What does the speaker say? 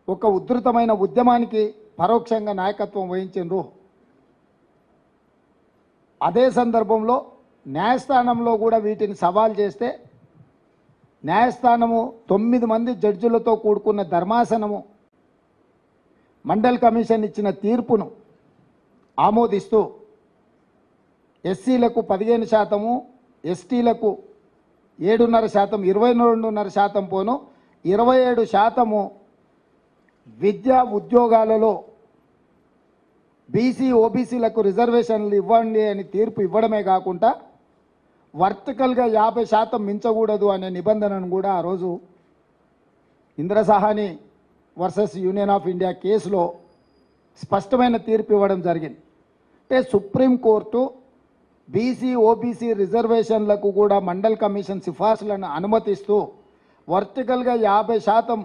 ఒక ఉధృతమైన ఉద్యమానికి పరోక్షంగా నాయకత్వం వహించిండ్రు. అదే సందర్భంలో న్యాయస్థానంలో కూడా వీటిని సవాల్ చేస్తే న్యాయస్థానము 9 మంది జడ్జిలతో కూడుకున్న ధర్మాసనము మండల్ కమిషన్ ఇచ్చిన తీర్పును ఆమోదిస్తూ ఎస్సీలకు 15%, ఎస్టీలకు 7.5%, 22.5% పోను 27% విద్యా ఉద్యోగాలలో బీసీ ఓబీసీలకు రిజర్వేషన్లు ఇవ్వండి అని తీర్పు ఇవ్వడమే కాకుండా వర్టికల్గా 50% మించకూడదు అనే నిబంధనను కూడా ఆ రోజు ఇంద్రసాహాని వర్సెస్ యూనియన్ ఆఫ్ ఇండియా కేసులో స్పష్టమైన తీర్పు ఇవ్వడం జరిగింది. అంటే సుప్రీంకోర్టు బీసీ ఓబీసీ రిజర్వేషన్లకు కూడా మండల్ కమిషన్ సిఫార్సులను అనుమతిస్తూ వర్టికల్గా 50%